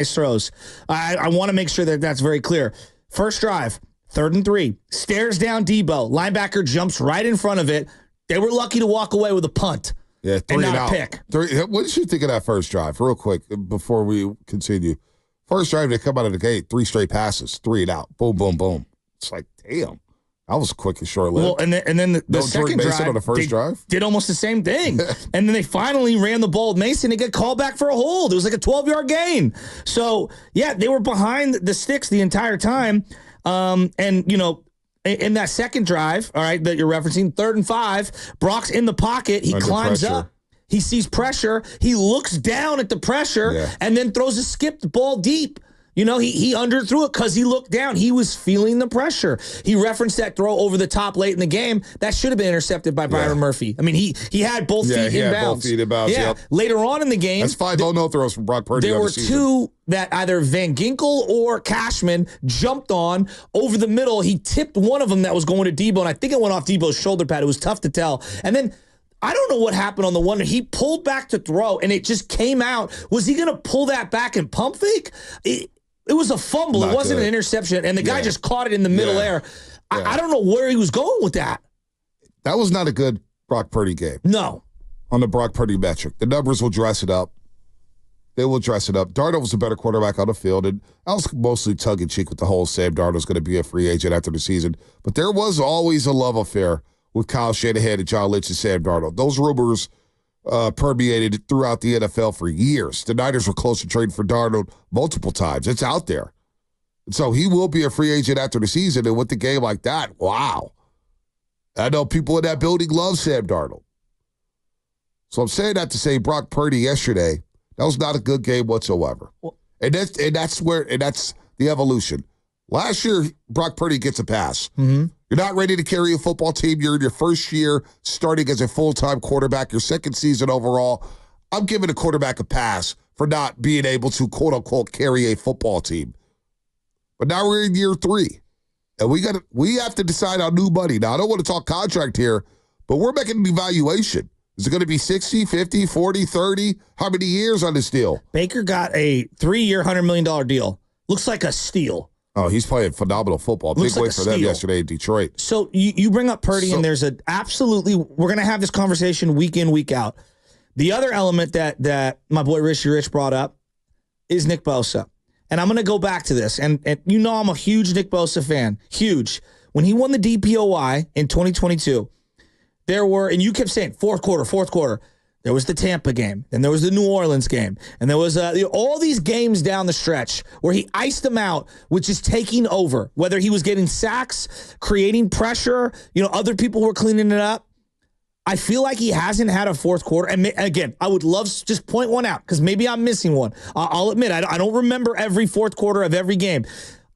his throws. I want to make sure that that's very clear. First drive, 3rd and 3, stares down Debo. Linebacker jumps right in front of it. They were lucky to walk away with a punt. Yeah, 3 and not out. a pick. What did you think of that first drive, real quick, before we continue? First drive, they come out of the gate, 3 straight passes, 3 and out. Boom, boom, boom. It's like, damn. That was quick and short-lived. Well, and then the second drive, on the first drive did almost the same thing. And then they finally ran the ball with Mason. They got called back for a hold. It was like a 12-yard gain. So, yeah, they were behind the sticks the entire time. And, you know, in that second drive, all right, that you're referencing, 3rd and 5, Brock's in the pocket. He climbs up. He sees pressure. He looks down at the pressure and then throws a skipped ball deep. You know, he underthrew it because he looked down. He was feeling the pressure. He referenced that throw over the top late in the game. That should have been intercepted by Byron Murphy. I mean, he had both feet inbounds. Yeah, both feet inbounds, yep. Later on in the game. That's 5 no throws from Brock Purdy. There were 2 that either Van Ginkel or Cashman jumped on over the middle. He tipped one of them that was going to Debo, and I think it went off Debo's shoulder pad. It was tough to tell. And then I don't know what happened on the one. He pulled back to throw, and it just came out. Was he going to pull that back and pump fake? It was a fumble. It wasn't an interception, and the guy just caught it in the middle air. I don't know where he was going with that. That was not a good Brock Purdy game. No. On the Brock Purdy metric. The numbers will dress it up. They will dress it up. Darnold was the better quarterback on the field, and I was mostly tongue-in-cheek with the whole Sam Darnold's going to be a free agent after the season. But there was always a love affair with Kyle Shanahan and John Lynch and Sam Darnold. Those rumors permeated throughout the NFL for years. The Niners were close to trading for Darnold multiple times. It's out there. And so he will be a free agent after the season, and with the game like that, wow. I know people in that building love Sam Darnold. So I'm saying that to say Brock Purdy yesterday, that was not a good game whatsoever. And that's the evolution. Last year, Brock Purdy gets a pass. Mm-hmm. You're not ready to carry a football team. You're in your first year starting as a full-time quarterback, your second season overall. I'm giving a quarterback a pass for not being able to, quote-unquote, carry a football team. But now we're in year 3, and we have to decide on new money. Now, I don't want to talk contract here, but we're making an evaluation. Is it going to be 60, 50, 40, 30? How many years on this deal? Baker got a 3-year, $100 million deal. Looks like a steal. Oh, he's playing phenomenal football. Big win for them yesterday in Detroit. So you bring up Purdy, and there's we're going to have this conversation week in, week out. The other element that my boy Richie Rich brought up is Nick Bosa. And I'm going to go back to this. And you know I'm a huge Nick Bosa fan. Huge. When he won the DPOY in 2022, there were, and you kept saying, fourth quarter. There was the Tampa game, and there was the New Orleans game, and there was all these games down the stretch where he iced them out, which is taking over. Whether he was getting sacks, creating pressure, other people were cleaning it up. I feel like he hasn't had a fourth quarter. And again, I would love to just point one out because maybe I'm missing one. I'll admit, I don't remember every fourth quarter of every game.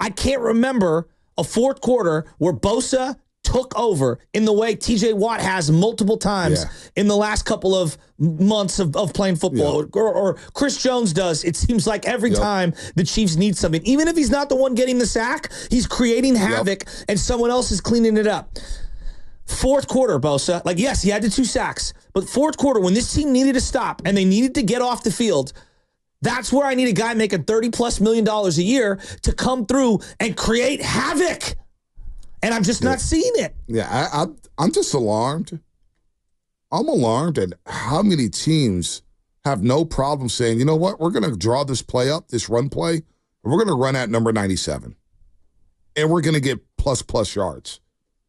I can't remember a fourth quarter where Bosa took over in the way TJ Watt has multiple times in the last couple of months of playing football, or Chris Jones does. It seems like every time the Chiefs need something, even if he's not the one getting the sack, he's creating havoc and someone else is cleaning it up. Fourth quarter, Bosa, yes, he had the 2 sacks, but fourth quarter, when this team needed to stop and they needed to get off the field, that's where I need a guy making $30+ million a year to come through and create havoc. And I'm just not seeing it. Yeah, I'm just alarmed. I'm alarmed at how many teams have no problem saying, you know what, we're going to draw this play up, this run play, and we're going to run at number 97. And we're going to get plus yards.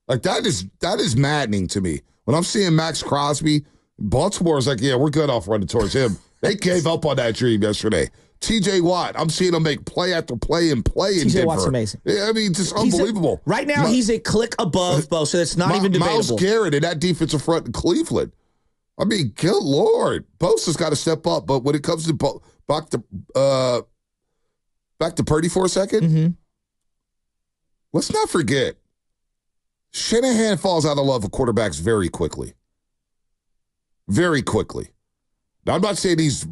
That is maddening to me. When I'm seeing Max Crosby, Baltimore is like, yeah, we're good off running towards him. They gave up on that dream yesterday. TJ Watt, I'm seeing him make play after play and play in Denver. TJ Watt's amazing. Yeah, I mean, just unbelievable. Right now, he's a click above Bosa. That's not even debatable. Myles Garrett in that defensive front in Cleveland. I mean, good Lord. Bosa's got to step up. But when it comes to back to Purdy for a second, let's not forget, Shanahan falls out of love with quarterbacks very quickly. Very quickly. Now, I'm not saying he's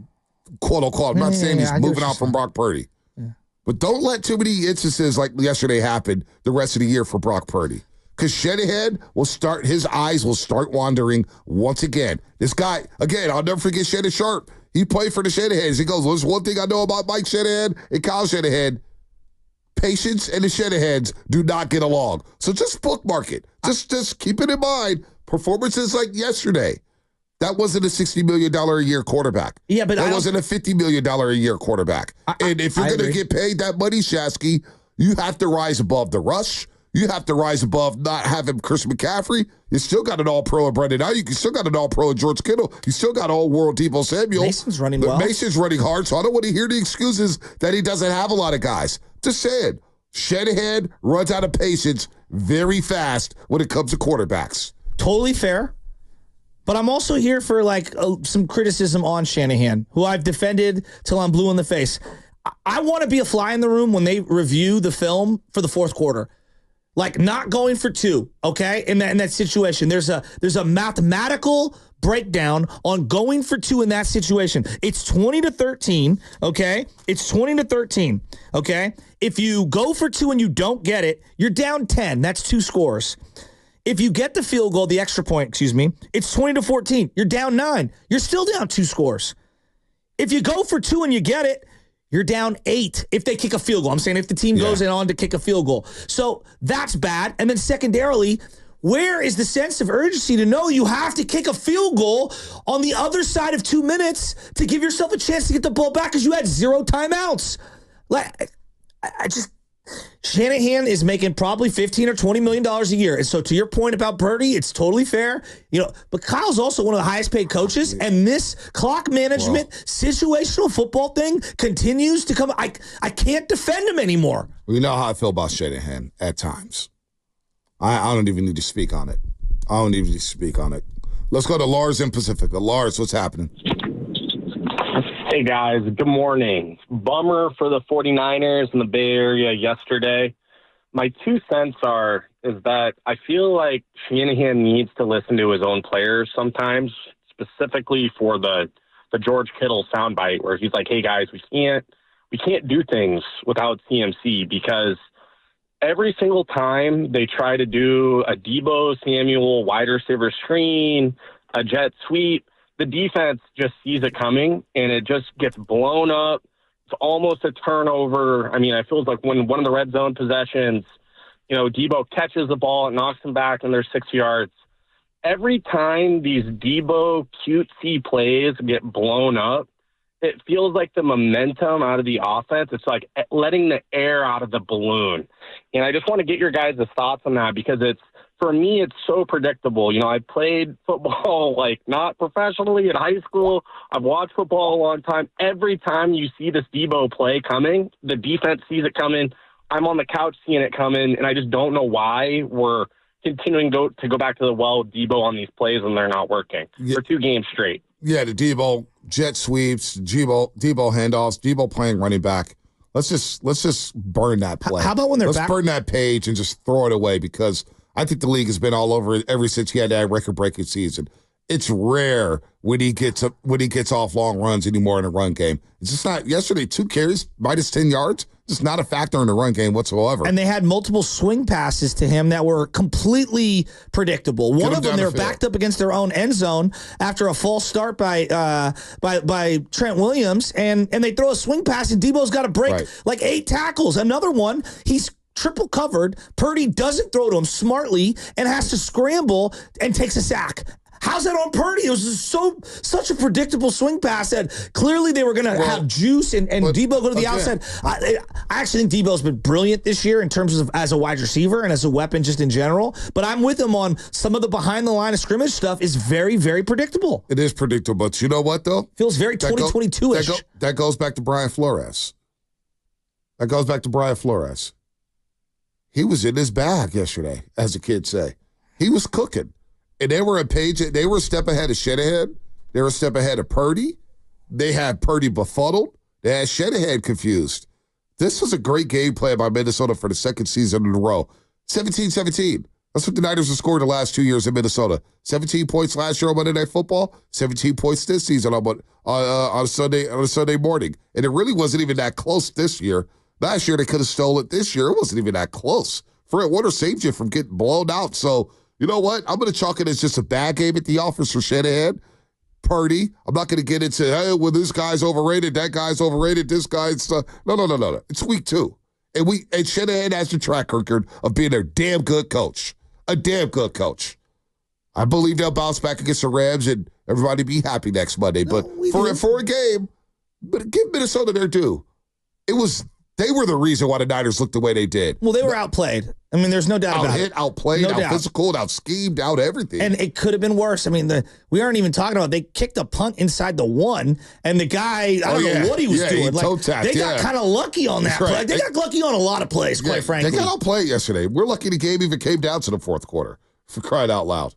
quote-unquote, I'm not saying he's moving out from Brock Purdy. Yeah. But don't let too many instances like yesterday happen the rest of the year for Brock Purdy. Because Shanahan his eyes will start wandering once again. This guy, again, I'll never forget Shannon Sharp. He played for the Shanahans. He goes, there's one thing I know about Mike Shanahan and Kyle Shanahan. Patience and the Shanahans do not get along. So just bookmark it. Just keep it in mind. Performances like yesterday. That wasn't a $60 million a year quarterback. Yeah, but that wasn't a $50 million a year quarterback. And if you're going to get paid that money, Shasky, you have to rise above the rush. You have to rise above not having Chris McCaffrey. You still got an all-pro of Brendan Ayuk. You still got an all-pro of George Kittle. You still got all-world Deebo Samuel. Mason's running well. Mason's running hard, so I don't want to hear the excuses that he doesn't have a lot of guys. Just saying, Shanahan runs out of patience very fast when it comes to quarterbacks. Totally fair. But I'm also here for some criticism on Shanahan, who I've defended till I'm blue in the face. I want to be a fly in the room when they review the film for the fourth quarter. Like not going for two, okay? In that situation, there's a mathematical breakdown on going for two in that situation. It's 20-13, okay? It's 20-13, okay? If you go for two and you don't get it, you're down 10. That's 2 scores. If you get the field goal, the extra point, it's 20-14. You're down 9. You're still down 2 scores. If you go for two and you get it, you're down 8 if they kick a field goal. I'm saying if the team goes in on to kick a field goal. So that's bad. And then secondarily, where is the sense of urgency to know you have to kick a field goal on the other side of 2 minutes to give yourself a chance to get the ball back because you had 0 timeouts? Shanahan is making probably $15 or $20 million a year. And so to your point about Purdy, it's totally fair. But Kyle's also one of the highest paid coaches, and this clock management, situational football thing continues to come. I can't defend him anymore. Well, you know how I feel about Shanahan at times. I don't even need to speak on it. Let's go to Lars in Pacifica. Lars, what's happening? Hey, guys. Good morning. Bummer for the 49ers in the Bay Area yesterday. My 2 cents is that I feel like Shanahan needs to listen to his own players sometimes, specifically for the George Kittle soundbite where he's like, hey, guys, we can't do things without CMC because every single time they try to do a Deebo Samuel wide receiver screen, a jet sweep, the defense just sees it coming, and it just gets blown up. It's almost a turnover. I mean, it feels like when one of the red zone possessions, Deebo catches the ball and knocks him back, and there's 6 yards. Every time these Deebo cutesy plays get blown up, it feels like the momentum out of the offense, it's like letting the air out of the balloon. And I just want to get your guys' thoughts on that because for me, it's so predictable. I played football, not professionally in high school. I've watched football a long time. Every time you see this Deebo play coming, the defense sees it coming. I'm on the couch seeing it coming, and I just don't know why we're continuing to go back to the well with Deebo on these plays and they're not working for 2 games straight. Yeah, the Deebo jet sweeps, Deebo handoffs, Deebo playing running back. Let's just burn that play. How about when Let's burn that page and just throw it away because I think the league has been all over it ever since he had that record-breaking season. It's rare when he gets off long runs anymore in a run game. It's just not. Yesterday, 2 carries, minus 10 yards. Just not a factor in the run game whatsoever. And they had multiple swing passes to him that were completely predictable. One of them, they were backed up against their own end zone after a false start by Trent Williams, and they throw a swing pass, and Deebo's got to break 8 tackles. Another one, he's triple covered. Purdy doesn't throw to him smartly and has to scramble and takes a sack. How's that on Purdy? It was such a predictable swing pass that clearly they were going to have juice and Deebo go to the outside. I actually think Deebo's been brilliant this year in terms of as a wide receiver and as a weapon just in general. But I'm with him on some of the behind the line of scrimmage stuff is very, very predictable. It is predictable. But you know what, though? Feels very 2022-ish. That goes back to Brian Flores. He was in his bag yesterday, as the kids say. He was cooking. And they were a step ahead of Shanahan. They were a step ahead of Purdy. They had Purdy befuddled. They had Shanahan confused. This was a great game plan by Minnesota for the second season in a row. 17-17. That's what the Niners have scored the last 2 years in Minnesota. 17 points last year on Monday Night Football. 17 points this season on Sunday morning. And it really wasn't even that close this year. Last year they could have stolen it. This year it wasn't even that close. Fred Warner saved you from getting blown out. So, you know what? I'm going to chalk it as just a bad game at the office for Shanahan. Purdy. I'm not going to get into, hey, well, this guy's overrated, that guy's overrated, this guy's... No. It's week 2. And Shanahan has the track record of being a damn good coach. A damn good coach. I believe they'll bounce back against the Rams and everybody be happy next Monday. But for a game, but give Minnesota their due. They were the reason why the Niners looked the way they did. Well, they were outplayed. I mean, there's no doubt about it. Outplayed, out-physical, out-schemed, out everything. And it could have been worse. I mean, we aren't even talking about, they kicked a punt inside the 1, and the guy, I don't know what he was doing. They got kind of lucky on that play. They got lucky on a lot of plays, quite frankly. They got outplayed yesterday. We're lucky the game even came down to the fourth quarter, for crying out loud.